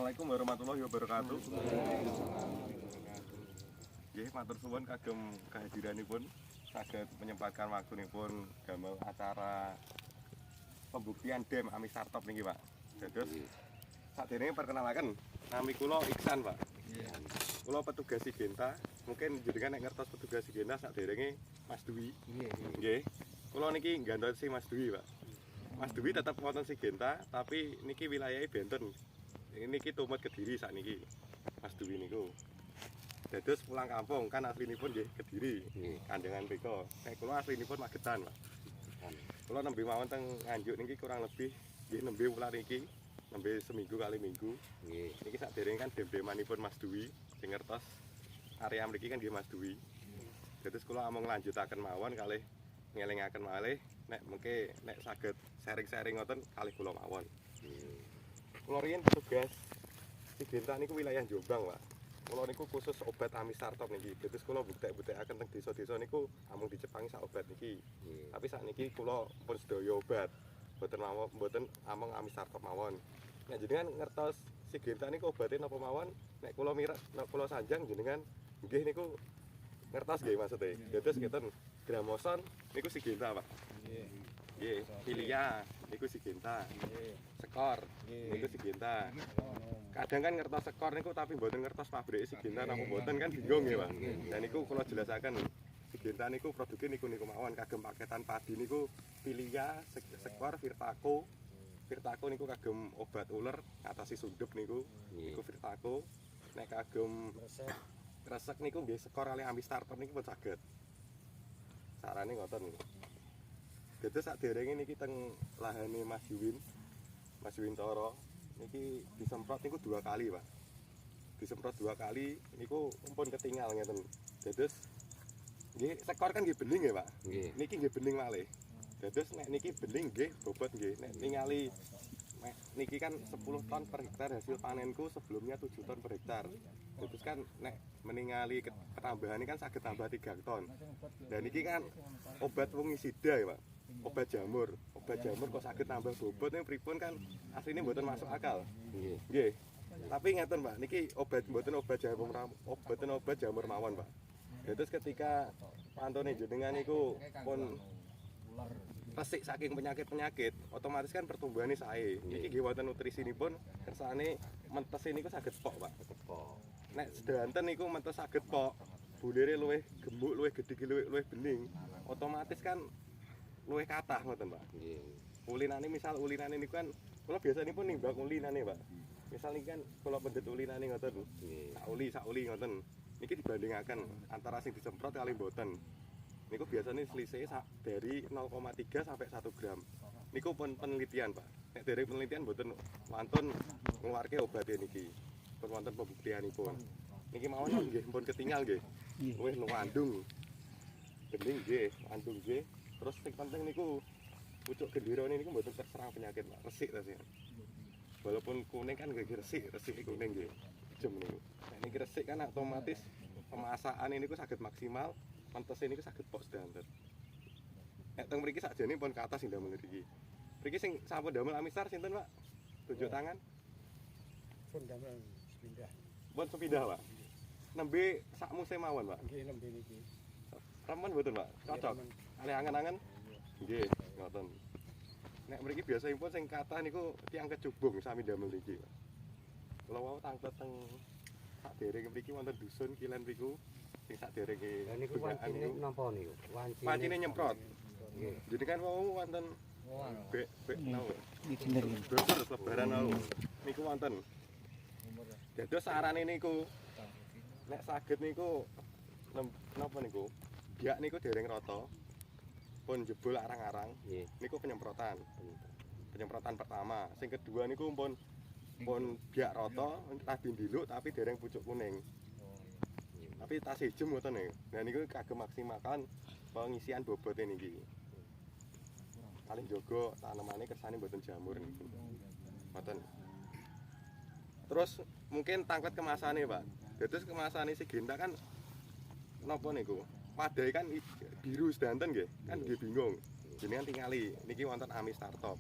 Assalamualaikum warahmatullahi wabarakatuh. Nggih, matur suwun kagem kehadiranipun saged menyempatkan waktunipun damel acara pembuktian DEM Ami Startup niki, Pak. Dados sakderenge perkenalkan, nami kula Iksan, Pak. Kula petugas Sigenta. Mungkin jenengan nek ngertos petugas Sigenta sakderenge Mas Dwi. Nggih. Kula niki nggantosi Mas Dwi, Pak. Mas Dwi tetap wonten Sigenta, tapi niki wilayahé Benten. Niki tumut Kediri sakniki. Mas Dwi niku. Dados pulang kampung kan aslinipun nggih Kediri. Kandengan mriko. Nek kula aslinipun Magetan, Pak. Kula nembe mawon teng Nganjuk niki kurang lebih nggih nembe wulan iki, nembe seminggu kali minggu. Nggih. Niki sakderenge kan dem-demanipun Mas Dwi sing ngertos area mriki kan nggih Mas Dwi. Dados kula amung lanjutaken mawon kalih ngelingaken malih nek mengke nek saged sharing-sharing ngoten kalih kula mawon. Kula riyen petugas Sigenta niku wilayah Jombang, Pak. Kula niku khusus obat Ami Startup niki. Dados kula buktek-buktekaken teng desa-desa niku amung dicepangi sak obat niki. Tapi sakniki kula pun sedaya obat. Mboten amung Ami Startup mawon. Nek jenengan ngertos Sigenta niku obate napa mawon, nek kula mirek nek kula sanjang jenengan nggih niku ngertos nggih maksude. Dados ngeten, Gramoson niku Sigenta, Pak. Nggih, Filia niku Sigenta. Sekor niku Sigenta. Kadang kan ngertos sekor niku tapi mboten ngertos pabrik Sigenta napa mboten kan bingung nggih, Pak. Dan niku kula jelasaken Sigenta niku produke niku mawon kagem paketan padi niku Filia, Sekor, Virtaco. Virtaco niku kagem obat uler ngatasi sundep niku. Niku Virtaco. Nek kagem kresek niku nggih Sekor kali Ami Startup niku pun saged. Sarane ngoten niku. Dados sakderenge niki teng lahane Mas Yuwin. Mas Wintoro niki disemprot niku 2 kali, Pak. Disemprot 2 kali niku pun ketinggal ngeten. Dados nggih Sekor kan nggih bening nggih, Pak. Niki nggih bening malih. Dados nek niki bening nggih bobot nggih. Nek ningali niki kan 10 ton per hektar hasil panenku sebelumnya 7 ton per hektar. Dados kan nek meningali ketambahan ini kan saged tambah 3 ton. Dan niki kan obat fungisida ya, Pak. Obat jamur kok saged tambah bobot ning pripun kan asline mboten masuk akal. Nggih. Tapi ngeten, Pak, niki mboten obat jamur mawon, Pak. Dados ketika pantone jenengan niku pun resik saking penyakit-penyakit, otomatis kan pertumbuhannya sae. Niki nggih wonten nutrisinipun, kersane mentes niku saged pok, Pak. Nek sedanten niku mentes saged pok, bulire luwih gemuk, luwih gedhe, luwih bening. Otomatis kan luwih kathah ngoten, Pak. Nggih. Ulinane niku kan kula biasanipun nimbang ulinane, Pak. Misal niki kan kula pendet ulinane ngoten. Sak uli ngoten. Niki dibandingaken antara sing disemprot kali mboten. Niku biasanya selisih dari 0,3 sampai 1 gram. Niku pun penelitian, Pak. Nek dari penelitian mboten wantun ngeluarke obate niki. Pun wonten pembuktianipun. Niki mawon nggih pun ketinggal nggih. Luwih nuwandung. Bening nggih, andung nggih. Terus sing penting niku pucuk gendirone niku mboten terserang penyakit, Pak. Resik ta sih. Walaupun kuning kan nggih resik kuning nggih. Jem niku. Nek niki resik kan otomatis pemasakan niku saged maksimal, pantes niku saged pok sedanten. Nek teng mriki sakjane pun kathah sing damel mriki. Mriki sing sampun damel Amistar sinten, Pak? Tunjuk tangan. Pun damel sepindah. Pun sepindah, Pak. Nembe sak musim mawon, Pak. Nggih nembe niki. Remen mboten, Pak? Cocok. Ale angen-angen. Nggih, ngoten. Nek mriki biasanipun sing kathah niku tiyang kecubung sami damel niki, Pak. Kula wau tanglet teng sakderenge mriki wonten dusun Kilen mriku sing sakderenge. Lah niku wancine napa niku? Wancine nyemprot. Nggih. Jadi kan wau wonten bek napa? Bener lebaran wau. Niku wonten. Dados sarane niku nek saged niku napa niku? Biak niku dereng rata. Pun jebul arang-arang. Niku penyemprotan. Penyemprotan pertama. Sing kedua niku pun biak rata, tadi ndiluk tapi dereng pucuk kuning. Tapi tas ijem ngoten niku. Nah niku kagem maksimalkan pengisian bobote niki. Paling jaga tanemane kersane mboten jamur niku. Ngoten. Terus mungkin tanglet kemasane, Pak. Dados kemasane Sigenta kan napa niku? Padahal kan biru sedanten nggih, kan nggih bingung. Jenengan tingali niki wonten Ami Startup.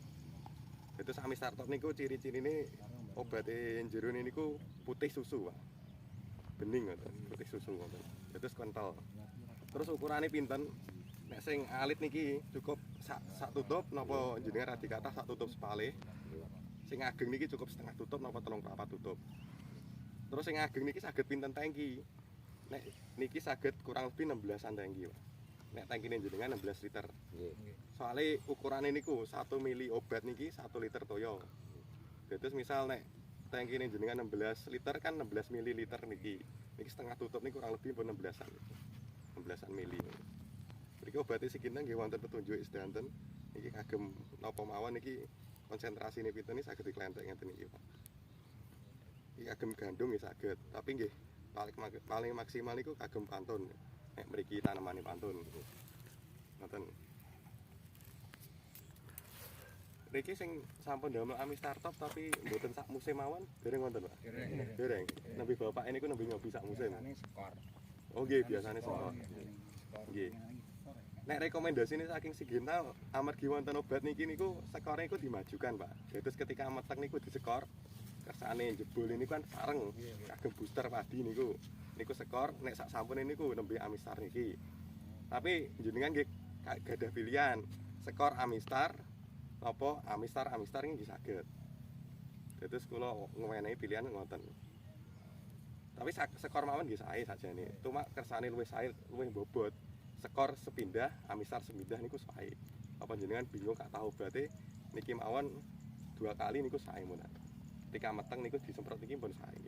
Dados Ami Startup niku ciri-cirine obate jero niku putih susu, Pak. Bening ngoten, putih susu ngoten. Terus kental. Terus ukurane pinten? Nek sing alit niki cukup sak tutup napa jenenge radi kathah sak tutup sepalih. Sing ageng niki cukup setengah tutup napa 3/4 tutup. Terus sing ageng niki saged pinten tangki? Nek niki saged kurang lebih 16-an tangki, Pak. Nek tangkine jenengan 16 liter. Nggih. Soale ukurane niku 1 mili obat niki 1 liter toyo. Terus misal nek tangkine jenengan 16 liter kan 16 mililiter niki. Niki setengah tutup niki kurang lebih pun 16-an. 16-an mili. Mriki obate sekinten nggih wonten petunjuk sedanten. Niki kagem napa mawon niki konsentrasine pinten niki saged diklentek ngeten iki, Pak. Iki kagem gandum nggih saged, tapi nggih paling maksimal niku kagem pantun. Nek mriki tanemane pantun. Ngoten. Niki sing sampun damel Ami Startup tapi mboten sak musim mawon, dereng wonten, Pak. Dereng. Nembe bapak niku nembe nyobi sak musim. Skor. Oh nggih, biasane sekor. Nggih. Nek rekomendasine saking Sigenta amargi wonten obat niki niku sekore niku dimajukan, Pak. Terus ketika metek niku disekor, kersane jebul ini kan sareng kagem booster padi niku. Niku sekor nek sak sampune niku nembe Amistar niki. Tapi jenengan nggih gadah pilihan sekor Amistar apa Amistar nggih saged. Terus kula ngewenehi pilihan ngoten. Tapi sekor mawon nggih sae sajane. Cuma kersane luwih sae, luwih bobot. Sekor sepindah, Amistar sepindah niku sae. Apa jenengan bingung gak tahu obate niki mawon 2 kali niku sae mun. Ketika meteng niku disemprot niki pun sae.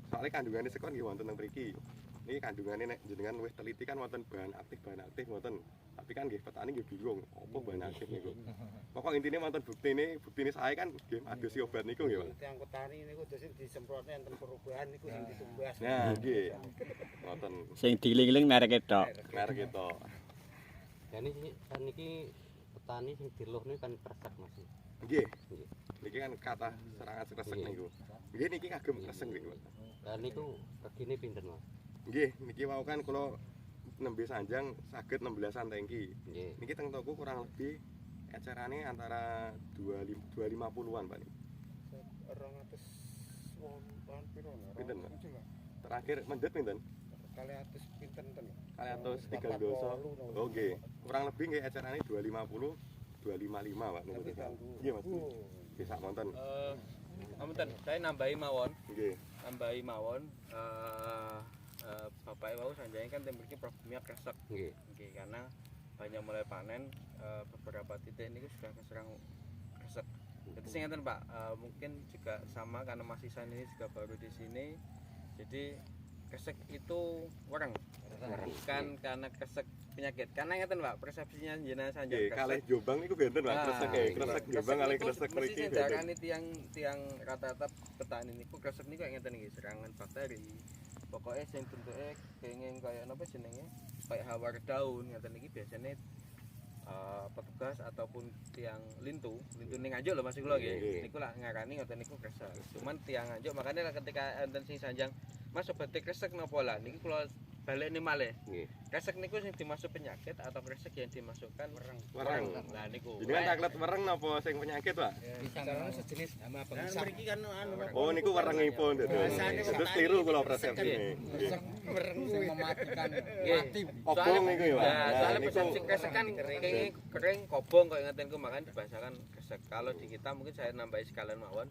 Soalnya kandungane sekor nggih wonten teng mriki. Niki kandungane nek jenengan luwih teliti kan wonten bahan aktif wonten. Tapi kan nggih petani nggih bingung, apa bahan aktif niku. Pokok intine wonten buktine sae kan nggih adosi obat niku nggih, Pak. Yang petani niku sing disemprotne enten perubahan niku sing ditumbas. Nah, nggih. Ngoten. Sing diling-iling merek tok. Merek itu. Dan niki petani sing diluhne kan kresek Mas. Nggih. Niki kan kata serangan kresek niku. Nggih niki kagem kresek niku. Lah niku regine pinten Mas? Nggih, niki wau kan kula nembe sanjang saged 16-an tangki. Nggih. Niki teng toko kurang lebih ecerane antara 250-an, Pak. 200 wong piro no? Pinten, Pak? Terakhir mendet pinten? 200 pinten ten. 203 doso. Oh nggih. Kurang lebih nggih ecerane 250 255, Pak. Niku. Nggih, Mas. Nggih sak wonten. Amunten, saya nambahi mawon. Nggih. Nambahi mawon Bapak wau sanjane kan tembriki problemnya kresek. Nggih. Nggih, karena banyak mulai panen beberapa titik ini sudah keserang kresek. Jadi sing ngeten Pak, mungkin juga sama karena Mas Isan ini juga baru di sini. Jadi kresek itu wereng. Bukan karena kresek penyakit. Karena ngeten Pak, persepsinya jenengan sanjang Nggih, kalih Jombang niku benten, Pak. Kresek kresek Jombang kalih kresek mriki. Mesti darani tiang rata-rata petani niku kresek niku ngeten iki serangan bakteri. Pokoknya sing bentuke kenging kaya napa jenenge? Kayak hawar daun ngeten iki biasanya petugas ataupun tiang lintu ning Nganjuk lho Mas kula nggih. Niku lah ngarani ngoten niku kresek. Cuman tiang Nganjuk makanya ketika enten sing sanjang Mas obat kresek napa lah niki kula balekne malih. Nggih. Kresek niku sing dimasuk penyakit atau kresek yang dimasukkan Wereng. Nah niku. Jenengan taklet wereng napa sing penyakit, Pak? Bicaranya sejenis hama Nah, mriki kan anu Oh niku werengipun terus tiru kula persepsine. wereng sing mematikan mati. Obong niku ya, Pak. Nah, soalnya niku persepsi kresek kan kering kobong kok ngeten ku makanya dibahasakan kresek. Kalau di kita mungkin saya nambahi sekalian mawon.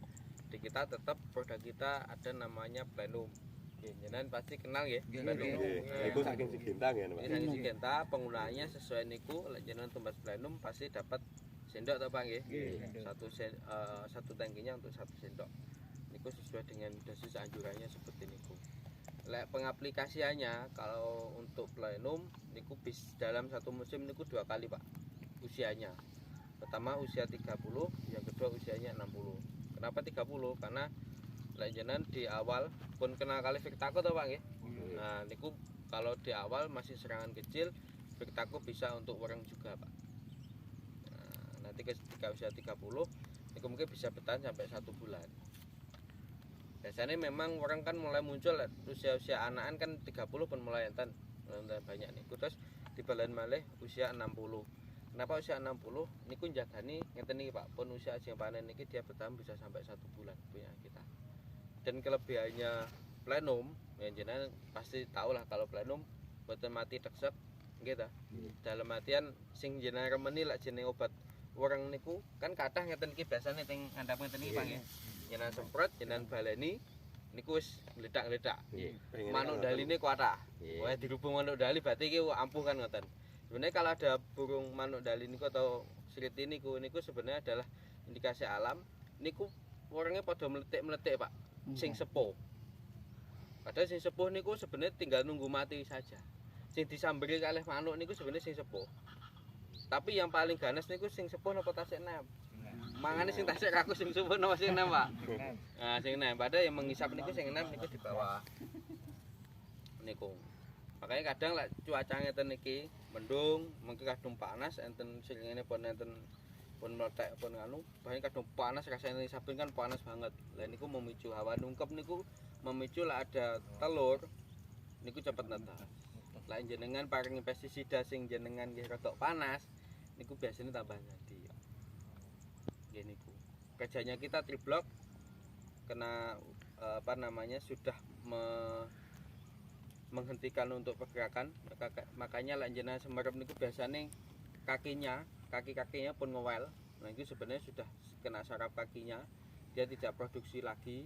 Di kita tetap produk kita ada namanya Plenum. Jenengan pasti kenal ya. Nggih. Niku saking Sigenta nggih, Pak. Ini saking Sigenta penggunaannya sesuai niku lek jenengan tumbas Plenum pasti dapat sendok atau Pak nggih? Satu tangkinya untuk 1 sendok. Niku sesuai dengan dosis anjurannya seperti niku. Lek pengaplikasiannya kalau untuk Plenum niku dalam satu musim niku 2 kali Pak usianya. Pertama usia 30, yang kedua usianya 60. Kenapa 30? Karena lek jenengan di awal pun kenal kali Victaco to Pak nggih. Nah niku kalau di awal masih serangan kecil Victaco bisa untuk wereng juga Pak. Nah, nanti ketika usia 30 niku mungkin bisa bertahan sampai 1 bulan. Biasanya memang wereng kan mulai muncul usia-usia anakan kan 30 pun mulai enten banyak niku terus dibalen malih usia 60. Kenapa usia 60? Niku njagani ngeten iki Pak, pun usia ajeng panen niki dia bertahan bisa sampai 1 bulan punya kita. Dan kelebihannya plenum, ya jenengan pasti tahu lah kalau plenum boten mati deksek nggih ta. Dalam artian sing jenengan remeni lek jenenge obat wereng niku kan kathah ngeten iki biasane teng ngandhap ngeten iki Pak nggih. Jenengan semprot, jenengan baleni niku wis ngledak-ngledak. Manuk daline kuatah. Wah dirubung manuk dali berarti iki ampuh kan ngoten. Sebenarnya kalau ada burung manuk dali niku atau sriti niku sebenarnya adalah indikasi alam niku orangnya pada meletik Pak sing sepuh. Padahal sing sepuh niku sebenarnya tinggal nunggu mati saja. Sing disamberi kalih manuk niku sebenarnya sing sepuh. Tapi yang paling ganas niku sing sepuh napa tasik nem. Mangane sing tasik kaku sing sepuh napa sing nem Pak. Nah sing nem padahal yang mengisap niku sing nem niku di bawah niku. Makanya kadang lek cuaca ngeten iki mendung, mengki kadung panas enten srengenge pun enten pun meletek pun anu, bahkan kadung panas rasane sabun kan panas banget. Lah niku memicu hawa nungkep niku memicu lek ada telur niku cepet netas. Lek jenengan paringi pestisida sing jenengan nggih rada panas niku biasanya tambah jadi. Nggih niku. Kerjanya kita triblok kena sudah menghentikan untuk pergerakan, makanya lek jenengan semerep niku biasanya kaki-kakinya pun ngewel. Nah itu sebenarnya sudah kena saraf kakinya, dia tidak produksi lagi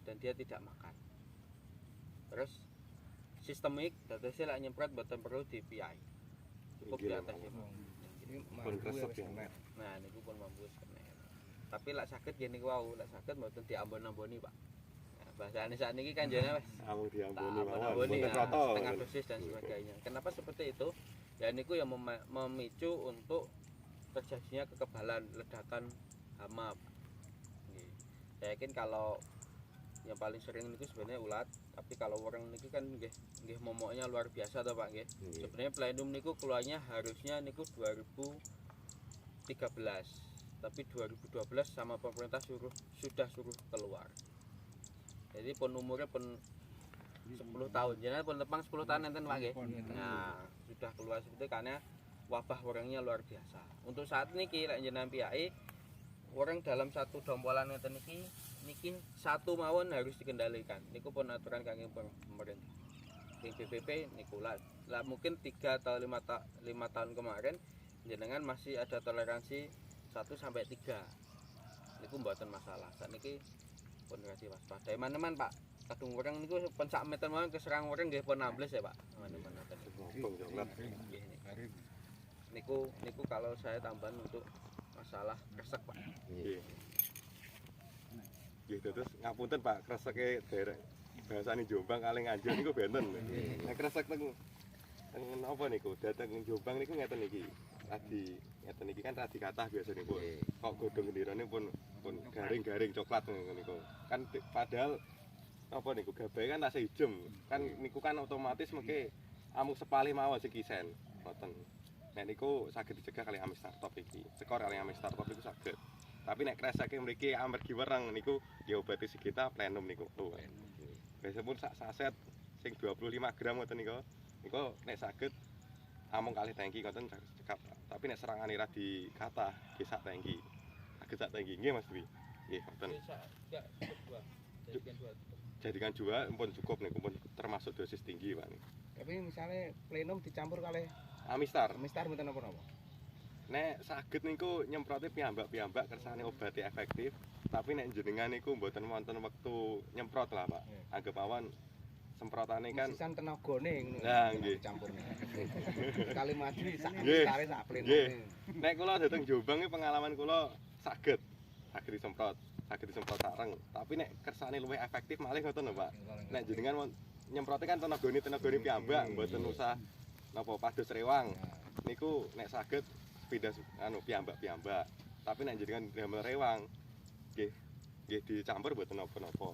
dan dia tidak makan. Terus sistemik, dadosnya lek nyemprot boten perlu dipiai, cukup di atas ini. Nah niku pun mampu kena. Tapi lek sakit gini wau, lek sakit boten diambon-amboni Pak. Bahasane saat ini kan jenenge wis diamboni setengah dosis dan sebagainya. Kenapa seperti itu? Ya niku yang memicu untuk terjadinya kekebalan ledakan hama. Nggih. Saya yakin kalau yang paling sering niku sebenarnya ulat, tapi kalau orang niku kan nggih momoknya luar biasa toh Pak nggih. Sebenarnya plenum niku keluarnya harusnya niku 2013. Tapi 2012 sama pemerintah sudah suruh keluar. Jadi pun umurnya pun 10 tahun, jadi pun tepang 10 tahun enten Pak nggih. Nah, sudah keluar seperti karena wabah orangnya luar biasa. Untuk saat niki lek jenengan piyai orang dalam satu dompolan ngeten niki satu mawon harus dikendalikan. Niku pun aturan kangge pemerintah. Di BPP niku lah mungkin 3 atau 5 tahun kemarin jenengan masih ada toleransi 1 sampai 3. Niku mboten masalah. Saat niki pun kasih waspada. Mana-mana Pak. Kadung orang niku pun sak meter mawon keserang orang nggih pun 16 ya Pak. Mana-mana tadi. Niku kalau saya tambahan untuk masalah kresek Pak. Nggih. Nggih terus ngapunten Pak, kreseke daerah bahasane Jombang kalih Nganjuk niku benten. Nek kresek teng napa niku? Dateng Jombang niku ngeten iki. Radi ngeten iki kan radi kathah biasane pun. Kok godhong gendirane pun garing-garing coklat niku. Kan padahal apa niku gabahe kan tasih ijem. Kan niku kan otomatis mengke amuk sepali mawon sikisen. Ngoten. Nek niku saged dicegah kali Amis Startup iki. Sekor kali Amis Startup iku saged. Tapi nek kreseke mriki amargi wereng niku ya obate Sigita Plenum niku. Biasa pun sak saset sing 25 gram ngoten niku. Niku nek saged amung kalih tangki ngoten cekap. Tapi nek serangane ra dikatah nggih sak tangki. Saged sak tangki nggih Mas Dwi. Nggih ngoten. Jadikan dua pun cukup niku pun termasuk dosis tinggi Pak. Tapi misalnya plenum dicampur kali Amistar mboten napa-napa. Nek saged niku nyemprote piyambak kersane obate efektif, tapi nek jenengan niku mboten wonten wektu nyemprot lah Pak. Anggap awan semprotane kan sisan tenagane ngono. Nah, nggih. Campurne. Sekali maju sak Nggih. kare sak plenum. Nggih. Nek kula dateng Jombang iki pengalaman kula saged disemprot sareng. Tapi nek kersane luwih efektif malih ngoten lho Pak. Nek jenengan nyemprote kan tenagane piyambak mboten usah napa padus rewang. Niku nek saged pindah piyambak. Tapi nek jenengan damel rewang nggih dicampur mboten napa-napa.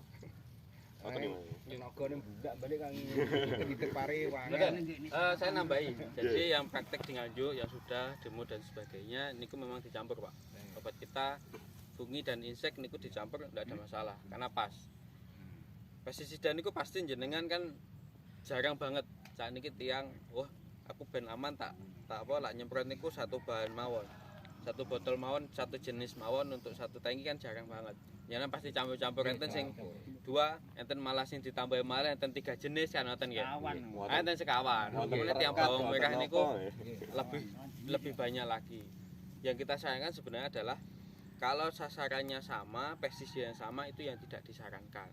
Ngoten niku. Tenagane budak balik kang ngitir pare wangen. Betul. Saya nambahi. Jadi yang praktek di Nganjuk yang sudah demo dan sebagainya niku memang dicampur Pak. Obat kita fungi dan insek niku dicampur tidak ada masalah karena pas. Pestisida niku pasti jenengan kan jarang banget. Saat niki tiang, wah aku ben aman tak tak apa lak nyemprot niku satu bahan mawon. Satu botol mawon, satu jenis mawon untuk satu tangki kan jarang banget. Jangan pasti campur-campur enten sing dua, enten malah sing ditambah malah enten 3 jenis kan ngoten nggih. Enten sekawan. Kemudian tiang bawang merah niku lebih banyak lagi. Yang kita sayangkan sebenarnya adalah kalau sasarannya sama, pestisida yang sama itu yang tidak disarankan.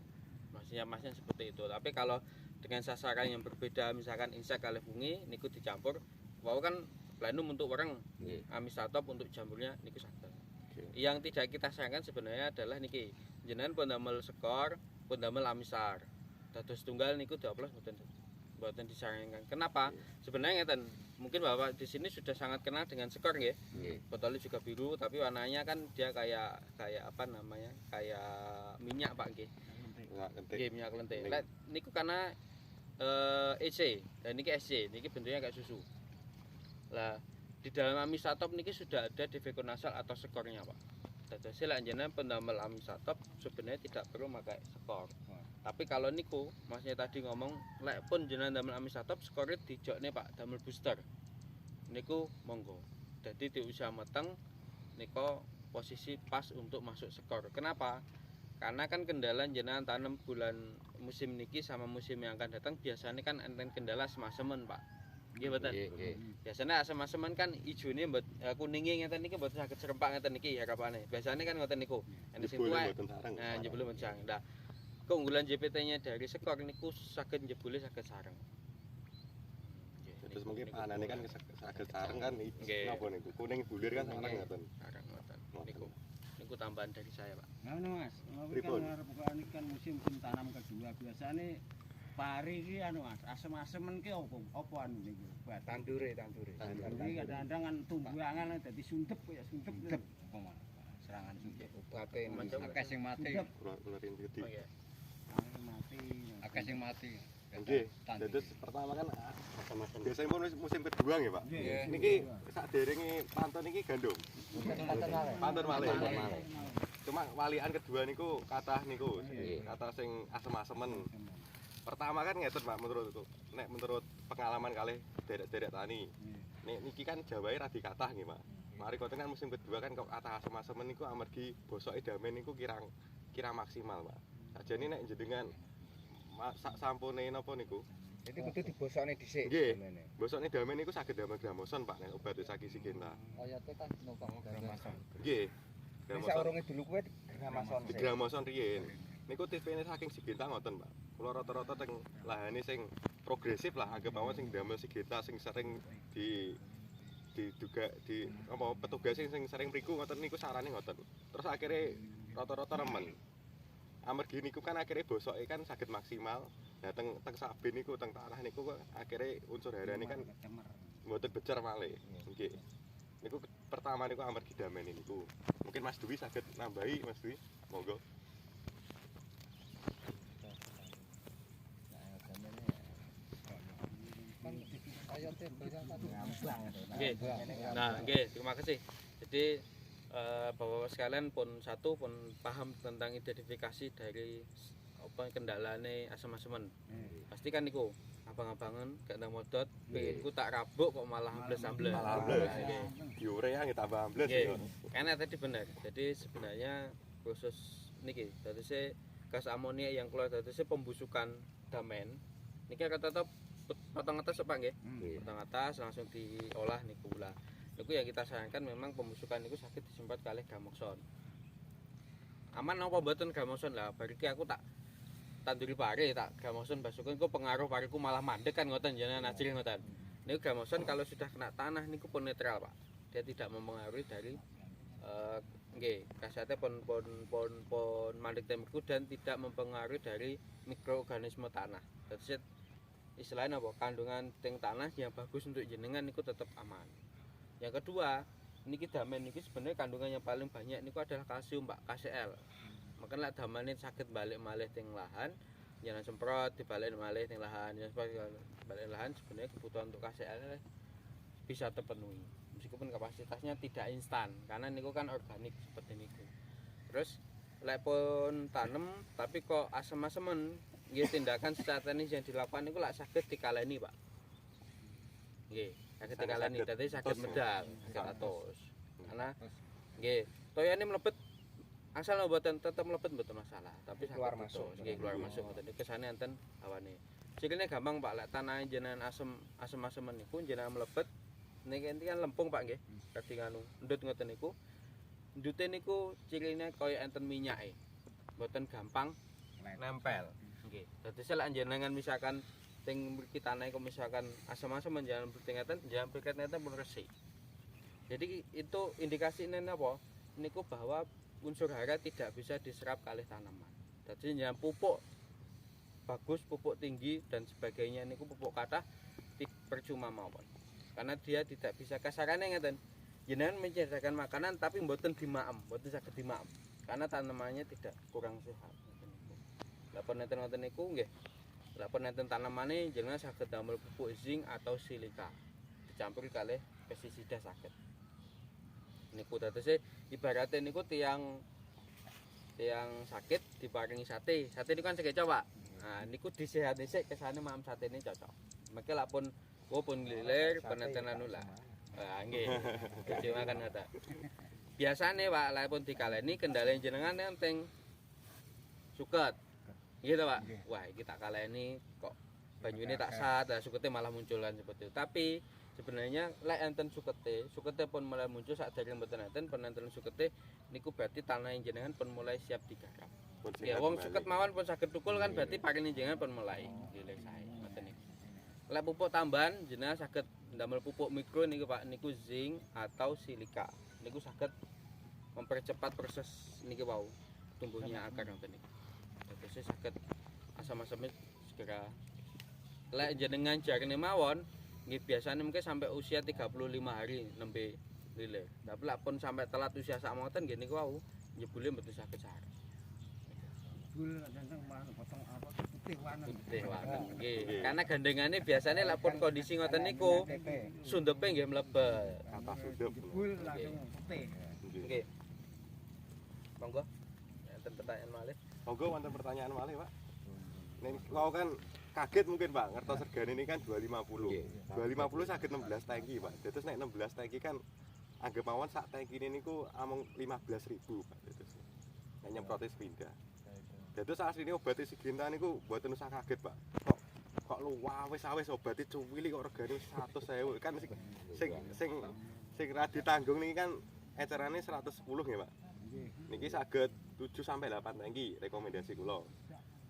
Maksudnya seperti itu. Tapi kalau dengan sasaran yang berbeda, misalkan insek kali fungi niku dicampur, wow kan Planum untuk orang Amisatop untuk jamurnya niku saged. Yang tidak kita sayangkan sebenarnya adalah niki jenengan pun damel sekor, pun damel amisar. Dados tunggal niku dioplos mboten disarankan. Kenapa? Sebenarnya ngeten, mungkin Bapak di sini sudah sangat kenal dengan sekor nggih. Botolnya juga biru tapi warnanya kan dia kayak apa namanya? Kayak minyak Pak nggih. Nggih, minyak kelente. Niku karena EC dan niki SC, niki bentuknya kayak susu. Lah di dalam Amisatop niki sudah ada defekonasal atau skornya Pak. Dadose lek jenengan pendamel Amisatop sebenarnya tidak perlu pakai skor. Tapi kalau niku masnya tadi ngomong lek pun jenengan damel Amisatop skornya dijokne Pak damel booster. Niku monggo. Jadi di usia mateng niku posisi pas untuk masuk skor. Kenapa? Karena kan kendala jenengan tanam bulan musim niki sama musim yang akan datang biasanya kan enten kendala semasemen Pak. Nggih mboten. Biasanya asem-aseman kan ijone kuninge ngeten niki mboten saged serempak ngeten niki harapane. Biasanya kan ngoten niku. Enten sing tuwek. Nah, jebule mboten sareng. Nah, keunggulan JPT-nya dari sekor niku saged jebule saged sareng. Terus mungkin panane kan saged sareng kan napa niku. Kuning bulir kan sareng ngoten. Sareng ngoten. Niku tambahan dari saya, Pak. Nah, Mas, kan kan musim tanam kedua biasanya pari iki anu Mas, asem-asemen ki opo anu niku? Tandure. Jadi kadang-kadang kan tumbuhan dadi sundep kaya sundep. Serangan sundep. Obate akeh sing mati. Ulerin gede. Akeh sing mati. Nggih. Terus pertama kan biasanya pun musim kedua nggih, Pak. Niki saderenge pantun niki gandum. Pantun malih. Cuma walian kedua niku kathah niku. Kathah sing asem-asemen. Pertama kan ngeten Pak menurut pengalaman kalih derek-derek tani. Nek niki kan Jawae radi kathah nggih Pak. Mari konten kan musim kedua kan kok kathah asem-asemen niku amargi bosoke damen niku kira maksimal Pak. Sajane nek jenengan sak sampune napa niku? Jadi kudu dibosokne dhisik. Nggih. Bosokne damen niku saged damel gramoson Pak nek obat Usagi Sigenta. Oyate kan numpang gramoson. Nggih. Gramoson. Saurunge dulu kuwi gramoson. Gramoson riyen. Niku tipene saking Sigenta ngoten, Pak. Kula rata-rata teng lahane sing progresif lah, anggap mawon sing damel Sigenta sing sering diduga di apa petugas sing sering mriku ngoten niku sarane ngoten. Terus akhirnya rata-rata remen. Amargi niku kan akhirnya bosoke kan saged maksimal. Nah teng sabin niku teng tanah niku akhirnya unsur harane kan mboten becer malih. Nggih. Niku pertama niku amargi damen niku. Mungkin Mas Dwi saged nambahi Mas Dwi. Monggo. Nah, nggih, terima kasih. Jadi Bapak sekalian pun paham tentang identifikasi dari apa kendalane asem-asemen. Pasti kan niku abang-abangan gak nang modot, penginku tak rabuk kok malah ambles-ambles. Diurea nggih tambah ambles. Karena tadi benar. Jadi sebenarnya proses niki dadose gas amonia yang keluar dadose pembusukan damen. Niki kata potong atas apa nggih? Potong atas langsung diolah niku lah. Niku yang kita sayangkan memang pembusukan niku sakit disemprot kalih gamoxon. Aman apa mboten gamoxon lah, bariki aku tak tanduri pare tak gamoxon basukan kok pengaruh pariku malah mandek kan ngoten jenengan ajri ngoten. Niku gamoxon kalau sudah kena tanah niku pun netral, Pak. Dia tidak mempengaruhi dari nggih, kasate pon mandek temku dan tidak mempengaruhi dari mikroorganisme tanah. Jadi istilahnya apa? Kandungan ting tanah yang bagus untuk jenengan niku tetap aman. Yang kedua, niki damen niki sebenarnya kandungan yang paling banyak niku adalah kalsium, Pak, KCl. Makanya damane sakit balik malih ting lahan, jangan semprot dibalik malih ting lahan, jangan semprot balik lahan sebenarnya kebutuhan untuk KCl bisa terpenuhi. Meskipun kapasitasnya tidak instan, karena niku kan organik seperti niku. Terus lek pun tanem tapi kok asem-asemen, nggih tindakan secara teknis yang dilakukan niku lak saged dikaleni, Pak. Nggih, saged Saged dikaleni saged dadi saged tos, medal, saged atus. Karena nggih, toyane mlebet asal mboten tetep mlebet mboten masalah, tapi Keluar saged masuk. atus. Nggih, keluar masuk ngoten niku kesane enten awane. Sikilnya gampang Pak, lek tanahe jenengan asem-asemen niku jenengan mlebet niki kan lempung Pak nggih. Kadhi nganu ndut ngoten niku. Ndute niku cirine kaya enten minyake. Mboten gampang nempel. Nggih. Dadi lek jenengan misalkan ting mriki tanahe kok misalkan asem-asemen jangan ngeten, jangan piket ngeten pun resik. Jadi itu indikasine napa? Niku bahwa unsur hara tidak bisa diserap kalih tanaman. Jadi jangan pupuk bagus, pupuk tinggi dan sebagainya niku pupuk kathah percuma mawon. Karena dia tidak bisa kasarane ngeten. Jenengan menciptakan makanan tapi mboten dimaem, mboten saged dimaem. Karena tanamannya tidak kurang sehat ngoten niku. Lah pun enten ngoten niku nggih. Lah pun enten tanamane jenengan saged damel pupuk zinc atau silika. Dicampur kalih pestisida saged. Niku dadose ibaratnya niku tiang sakit diparingi sate. Sate niku kan sekeca, Pak. Nah, niku disehati sik kesane maem satene cocok. Mengke lak pun lilir peneten anu lah. Ah nggih. Kecewa kan ngata. Biasane Pak lek pun dikaleni kendalane jenengan enteng suket. Gitu Pak. Wah, iki tak kaleni kok banyune tak sat, sukete malah munculan seperti itu. Tapi sebenarnya lek enten sukete pun mulai muncul sakdereng mboten enten penenten sukete niku berarti tanah jenengan pun mulai siap digarap. Ya wong suket mawon pun saged tukul kan berarti paring jenengan pun mulai nggih sae ngoten niku. Lek pupuk tambahan jenengan saged ndamel pupuk mikro niku Pak niku zinc atau silika. Niku saged mempercepat proses niki wau tumbuhnya akar ngoten niku. Terus saged asam-asame segera. Lek jenengan jarene mawon nggih biasane mungkin sampai usia 35 hari nembe lilir. Tapi lek pun sampai telat usia sakmoten nggih niku wau jebule mboten saged sar. Bul jantung potong apa putih warna. Putih warna nggih. Karena gandengane biasane lek pun kondisi ngoten niku sundupe nggih mlebet. kata sudup. Bul langsung putih. Nggih. Monggo. Enten pertanyaan malih. Monggo wonten pertanyaan malih, Pak. Nek kau kan kaget mungkin Pak, ngertos regane ini kan 250. 250 saged 16 tangki, Pak. Terus nek 16 tangki kan anggap mawon sak tangki ini niku amung 15.000, Pak. Terus nek nyemprote sepindah. Terus asline obat Siginta niku mboten usah kaget, Pak. Kok lu wis obat cuwili kok regane 100.000 kan sing ra ditanggung niki kan ecerane 110 nggih, Pak. Niki saged 7 sampai 8 tangki rekomendasi kula.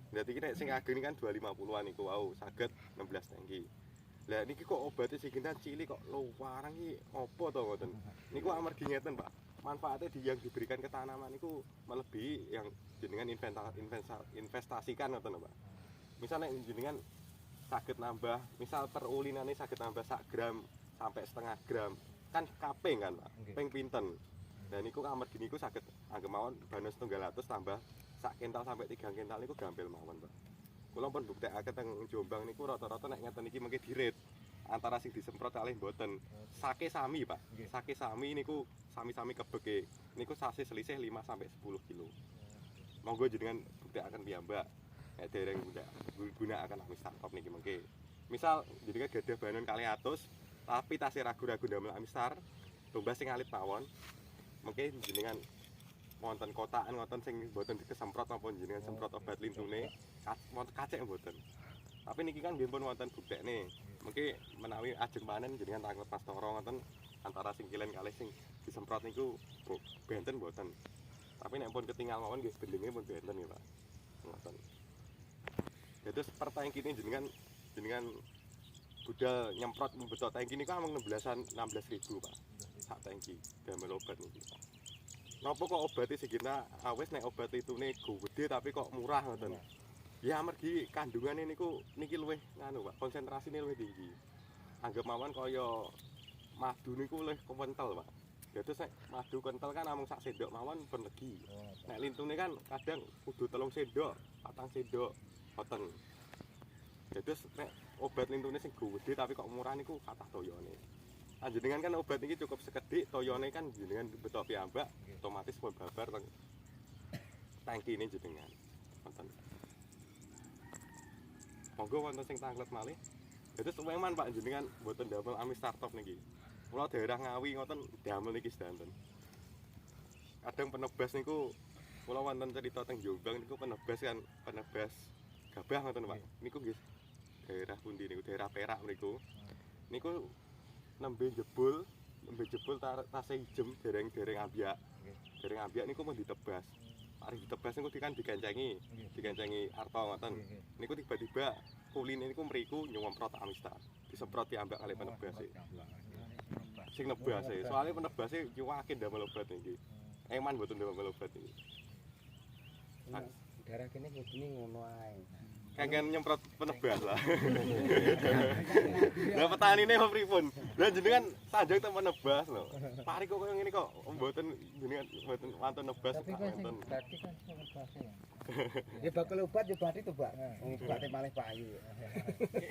Berarti nek sing ageng kan 250-an niku wau saged 16 tangki. Lah niki kok obat Siginta cilik kok luwarang iki apa to ngoten. Niku amargi ngeten, Pak. Manfaatnya yang diberikan ke tanaman itu melebihi yang jenengan investasikan ngoten Pak. Misalnya jenengan saged nambah, misal per ulinane saged nambah 1 gram sampai setengah gram, kan kaping kan Pak. Ping pinten. Dan niku amargi niku saged anggap mawon banes 300 tambah 1 kental sampai 3 kental niku gampil mawon Pak. Kula pun buktekake teng Jombang niku rata-rata nek ngeten iki mengke dirit antara sing disemprot kalih mboten. Sake sami, Pak. Sake sami niku sami-sami kebeke. Niku sase selisih 5 sampai 10 kilo. Monggo jenengan buktekaken piyambak. Nek dereng gunakaken Amistar Top niki mengke. Misal jenengan gadah bahan 200 tapi tasih ragu-ragu ndamel Amistar, tumbas sing alit mawon. Mengke jenengan wonten kotakan ngoten sing mboten dikesemprot napa jenengan semprot obat lintune, kacek mboten. Tapi niki kan nggih pun wonten buktekne. Mengki menawi ajeng panen jenengan tanglet pastoro ngoten antara singkilen kalih sing disemprot niku benten mboten. Tapi nek pun ketinggal mawon nggih bendenge pun benten nggih, Pak. Ngoten. Terus per tangki ini jenengan budal nyemprot membetot tangki niku amung 16.000, Pak. Sak tangki damel obat niki. Napa kok obat Siginta awis nek obat itune gede tapi kok murah ngoten. Ya amargi kandungane niku niki luwih nganu Pak, konsentrasine luwih tinggi. Anggap mawon kaya madu niku luwih kental Pak. Dados nek madu kental kan amung sak sendok mawon pun legi. Nek lintune kan kadang kudu 3 sendok, 4 sendok boten. Dados nek obat lintune sing gede tapi kok murah niku kathah toyone. Panjenengan kan obat iki cukup sekedhik, toyone kan jenengan betok piyambak, otomatis pun babar teng tangkine jenengan. Wonten. Monggo wonten sing tanglet malih. Dados Eman Pak jenengan mboten damel Amistar Top niki. Kula daerah Ngawi ngoten damel niki sedanten. Kadang penebas niku kula wonten cerita teng Jombang niku penebas gabah ngoten Pak. Niku nggih daerah pundi niku daerah Perak mriku. Niku nembe jebul tasih ijem dereng ambyak. Dereng ambyak niku mun ditebas. Mari ditebas niku dikencengi arta ngoten. Niku tiba-tiba kuline niku mriku nyemprot Amistar. Disemprot ambak kali penebas sing nebas soalnya penebas nyuwake ndamel obat niki. Eman mboten ndamel obat iki. Daerah kene kudune ngono ae. Kangen nyemprot penebas lah. Lah petanine pripun? Lah jenengan sanjang teng penebas lho. Pari kok koyo ngene kok mboten jenengan mboten wonten nebas Tapi kok kan wonten. berarti kan penebasnya. Ya bakal obat ya berarti to, Pak. Wong obate malah payu.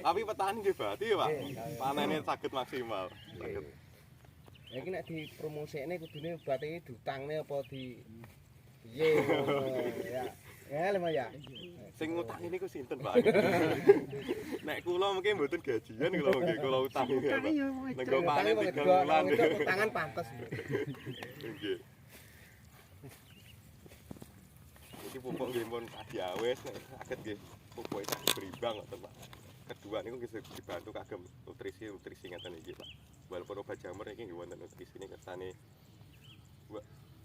Tapi petani nggih berarti ya, Pak. Panene saged maksimal. Saged. Ya iki nek dipromosikne kudune obate diutangne apa di piye ngono ya. Ya lho ya. Sing ngutang ini ku sinten, Pak? Nek kula mungkin mboten gajian kula nggih kula utang iki, Pak. Nego panen 3 bulan. Tangan pantes. Nggih. Iki pupuk nggih pun tadi awis nek saged nggih pupuk saged berimbang ngoten, Pak. Kedua niku nggih dibantu kagem nutrisi ngeten iki, Pak. Walaupun obat jamur iki nggih wonten nutrisine kersane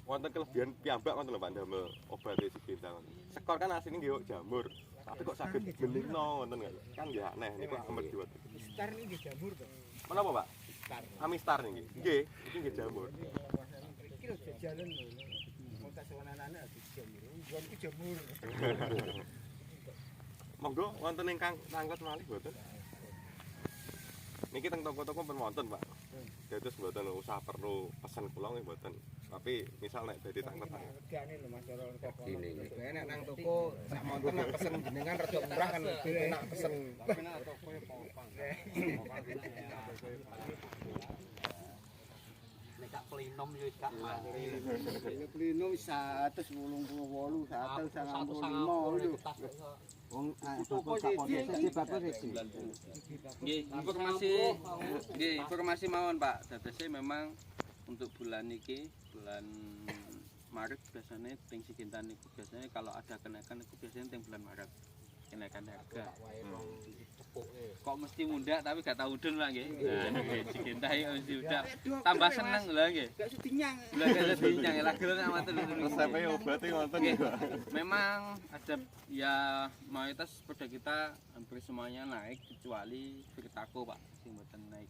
wonten kelebihan piyambak ngoten lho Pak damel obat Siginta. Sekor kan asline nggih jamur, tapi kok saged beningno ngoten kan nggih aneh niku amer diwat. Star iki nggih jamur to. Menapa Pak? Amistar niki. Nggih, iki nggih jamur. Iki lho jajalan lho. Wong tak sewenane ada jamur. Jual iki jamur. Monggo wonten ingkang nangkut malih mboten? Niki teng toko-toko pun wonten, Pak. Dados mboten usah perlu pesen kula nggih mboten. Tapi misal nek badhe tangkep Regane lho Mas ora toko. Nek nang toko sak monten nek pesen jenengan rada murah kan enak pesen. Tapi nek toko e popang. Nek gak pelinom yo gak mati. Plino 188, 195 lho. Wong toko sak pondok dibakar iki. Nggih, informasi mawon Pak. Dadese memang untuk bulan niki, bulan Maret biasanya ting Siginta niku biasanya kalau ada kenaikan itu biasanya ting bulan Maret. Kenaikan harga. Kok mesti mundak tapi gak tahu udun lah nggih. Nah, nggih Siginta iki mesti mundak. Tambah seneng lho nggih. Gak sedinyang. Lah gak sedinyang ya lagel ngaten niku. resepe obate ngoten Oke. niku. Memang ada ya mayoritas produk kita hampir semuanya naik kecuali Virtaco Pak sing mboten naik.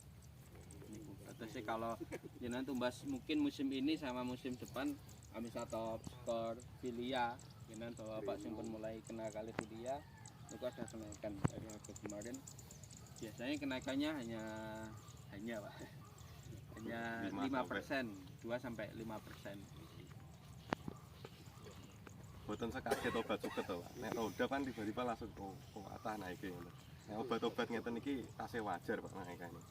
Niku. Terus kalau jenengan tumbas mungkin musim ini sama musim depan Amistar Top, Skor, Filia, jenengan bawa Pak sing pun mulai kena kali Filia itu ada kenaikan dari harga kemarin. Biasanya kenaikannya hanya Pak. Hanya 5%, 2 sampai 5%. Mboten sekaget obat suket to, Pak. Nek roda kan tiba-tiba langsung atah naike ngono. Nek obat-obat ngeten iki tasih wajar Pak naikane.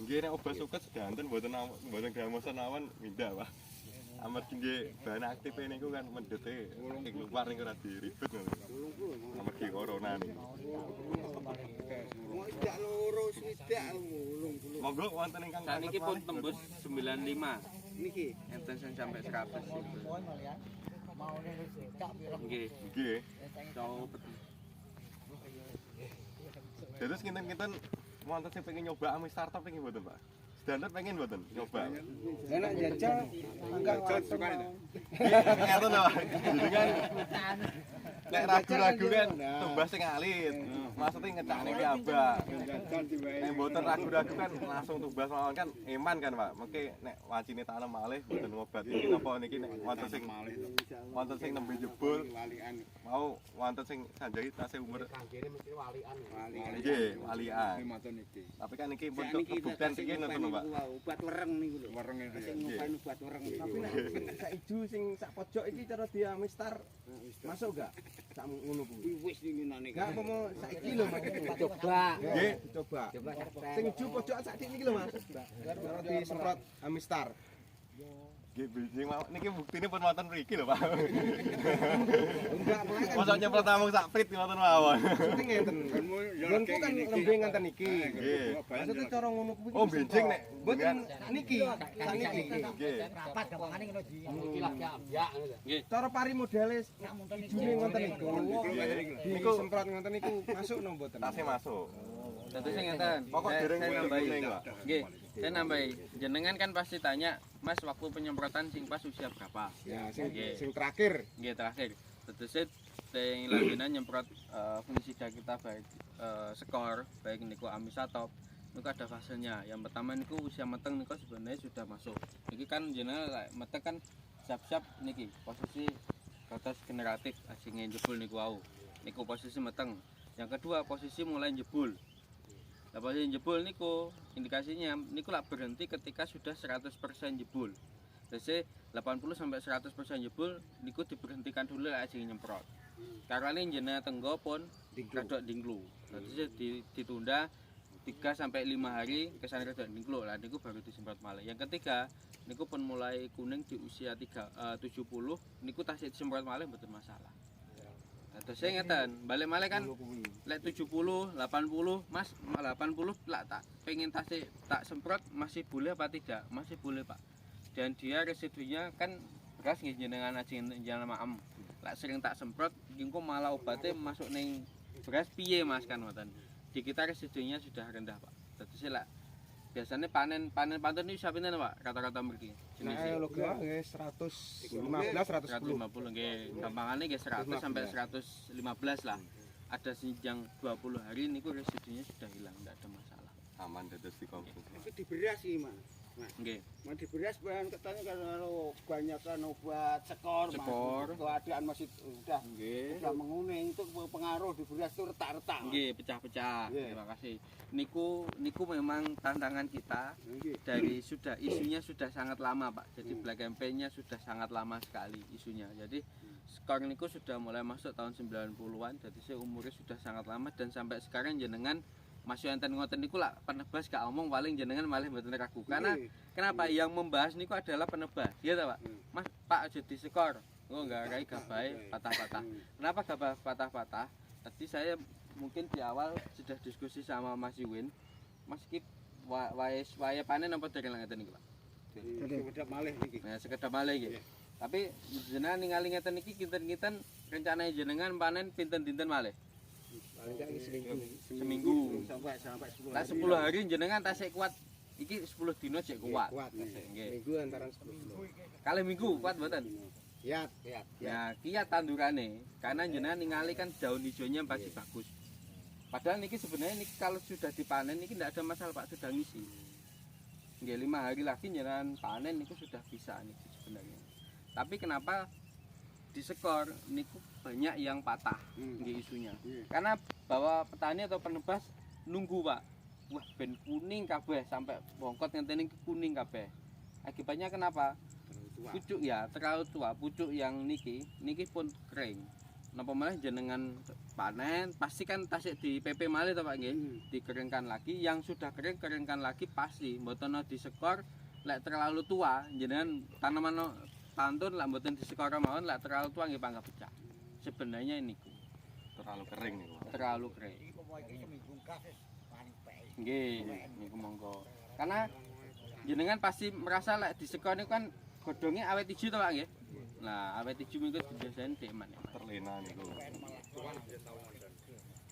Nggih nek obat suket sedanten mboten gamosan awan mindah, Pak. Amargi nggih bahan aktif niku kan mendete ing luar niku ora diribet ngono. Amargi corona niku. Swidak loro, swidak 80. Monggo wonten ingkang Saat ini pun tembus 95. Niki Enten sing sampai 100 itu. Nggih, nggih. cowok Terus kinten-kinten wonten sing pengen nyoba Amistar Top pengen mboten, Pak? Standar pengen mboten nyoba. Enak jajal enggak suka itu. Ngaten to, Pak. Jenengan nek ragu-ragu kan tumbas sing alit. Maksudnya ngecakne ki abah. Nek mboten ragu-ragu kan langsung tumbas mawon kan eman kan, Pak. Mengke nek wacine tanem malih mboten ngobati napa niki nek wonten sing nembe jebul mau wonten sing sanjai tasih umur Kanggene mesti walian. nggih walian. Tapi kan iki pun kebuktian iki ngoten Pak. Obat wereng niku lho. Wereng iki. Sing ngobain obat wereng. Tapi nek sak ijo sing sak pojok iki cara dia Amistar masuk enggak? Sak ngono kuwi. Wis ngene iki. Enggak apa saiki lho Mas. Coba. Nggih, coba. Sing ijo pojokan sak iki lho Mas. Karo disemprot Amistar. Nggih benjing mawon niki buktine pun wonten mriki lho Pak. Enggak mulai kan. Mosok nyemprot namung sak prit wonten mawon. Syuting ngeten. Gonku kan lembing ngenten iki. Nggih. Maksudnya cara ngono kuwi. Oh benjing nek Mboten niki, sakniki. Nggih. rapat gawangane ngono di. Iki lagi ambyak ngono ta. Nggih. Cara pari modele ijune ngoten niku. Niku semprot ngoten niku masuk no mboten. Tasih masuk. Tentu sing ngeten. Pokok dereng Saya nambahi. kuning, Pak. Nggih, saya nambahi. Jenengan kan pasti tanya, Mas waktu penyemprotan sing pas usia berapa? Ya sing Nggih. sing terakhir. Nggih terakhir. Tentu sing lanjutan nyemprot fungisida kita baik skor, baik niku amisatop, niku ada fasenya. Yang pertama niku usia meteng niku sebenarnya sudah masuk. Niki kan jenengan meteng kan siap-siap niki posisi batas generatif asing jebul niku wau. Niku posisi meteng. Yang kedua posisi mulai jebul. Nah, posisi jebul niku indikasinya niku lah berhenti ketika sudah 100% jebul. Jadi 80 sampai 100% jebul niku diberhentikan dulu lah asing nyemprot. Karena ini jenengan tenggo pun radok dingklu. Jadi ditunda 3 sampai 5 hari kesan radok dingklu lah niku baru disemprot malih. Yang ketiga niku pun mulai kuning di usia 70 niku tasih disemprot malih mboten masalah. Terus saya ngeten, balik malih kan lek 70, 80, Mas 80 lah tak pengen tasih tak semprot masih boleh apa tidak? Masih boleh, Pak. Dan dia residunya kan beras nggih jenengan ajeng jenengan maem. Lek sering tak semprot engko malah obatnya masuk ning beras piye Mas kan ngoten. Di kita residunya sudah rendah, Pak. Terus lek biasanya panen pantun ini siapa pinten Pak? Rata-rata mriki. Nah, kilogram nggih 115 110. 150 nggih. Gampangane nggih 100 sampai 115 lah. Ada senjang 20 hari niku residunya sudah hilang, tidak ada masalah. Aman dados dikonsumsi. Tapi di beras sih, Mas. Nggih. Mau di beras bahan katanya kalau kebanyakan obat skor, keadaan masih udah menguning itu pengaruh di beras itu retak-retak. Nggih, pecah-pecah. Nggih. Terima kasih. Niku memang tantangan kita dari sudah isunya sudah sangat lama, Pak. Jadi Black campaign-nya sudah sangat lama sekali isunya. Jadi skor niku sudah mulai masuk tahun 90-an. Jadi saya umurnya sudah sangat lama dan sampai sekarang jenengan masih enten ngoten niku lah penebas gak omong paling jenengan malah mboten ragu. Karena kenapa yang membahas niku adalah penebas. Iya ta, Pak? Mas, Pak aja disekor. Oh, enggak rai gabahe patah-patah. Kenapa gabah patah-patah? Tadi saya mungkin di awal sudah diskusi sama Mas Iwin. Mas iki waya panen apa dereng ngeten iki, Pak? Sekedap malih niki. Nah, sekedap malih iki. Tapi jenengan ningali ngeten iki kinten-kinten rencananya jenengan panen pinten-dinten malih? Seminggu sampai 10 tak 10 hari jenengan tasik kuat iki 10 dino cek kuat nggih minggu antara 10 kilo. kalih minggu kuat mboten Kiat. ya kiat tandurane karena jenengan ningali kan daun hijaunya pasti bagus padahal niki sebenarnya niki kalau sudah dipanen niki tidak ada masalah Pak sudah ngisi nggih 5 hari lagi jenengan panen niku sudah bisa niki sebenarnya tapi kenapa disekor niku banyak yang patah nggih isunya. Karena bahwa petani atau penebas nunggu, Pak. Wah, ben kuning kabeh sampai bongkot ngenteni kuning kabeh. Akibatnya kenapa? Pucuk ya, terlalu tua. Pucuk yang niki pun kering. Napa malah jenengan panen pasti kan tasik di PP malih to Pak nggih. Dikeringkan lagi, yang sudah kering keringkan lagi pasti mboten disekor lek terlalu tua jenengan tanaman pantun lah mboten disekor mawon lek terlalu tua nggih panggah pecah. Sebenarnya ini terlalu kering nih. Terlalu kering. Nggih, niku monggo. Karena jenengan pasti merasa lek disekor niku kan godhonge awet ijo to Pak nggih. Nah, awet ijo minggu biasane teman. Terlena niku.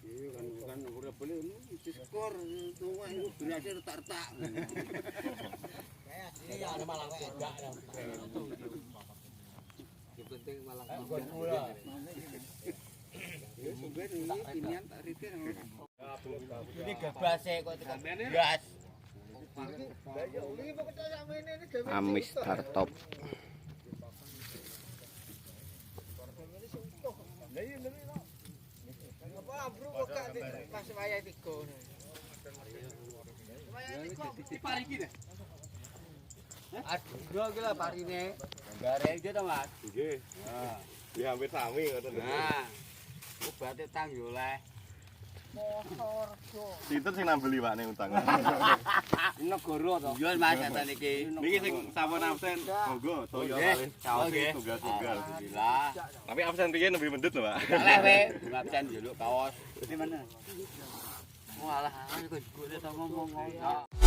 Iya kan ora boleh diskor tuwa itu berasnya retak-retak. Iya, ada malah enggak. Yang penting malah Ya sumber ini kinian tak ritir. Ini gabase kok tekan gas. Amis startup. Apa bro kok gak pas waya 3. Pari iki deh. Aduh, iki lah parine. Gare iki to, Mas. Nggih. Nah, Ya hampir sami ngoten. nah. Obate tang yo oleh. Sinten sing nambeli Pak ning utang? Negara to. Yo Mas kata niki. Niki sing sampun absen. Monggo toyo kali kaos tunggal-tunggal. Alhamdulillah. Tapi absen riyen lebih mendut lho, Pak. Leh we, absen dulu kaos. Di mana? Walah, aku juga ngomong-ngomong.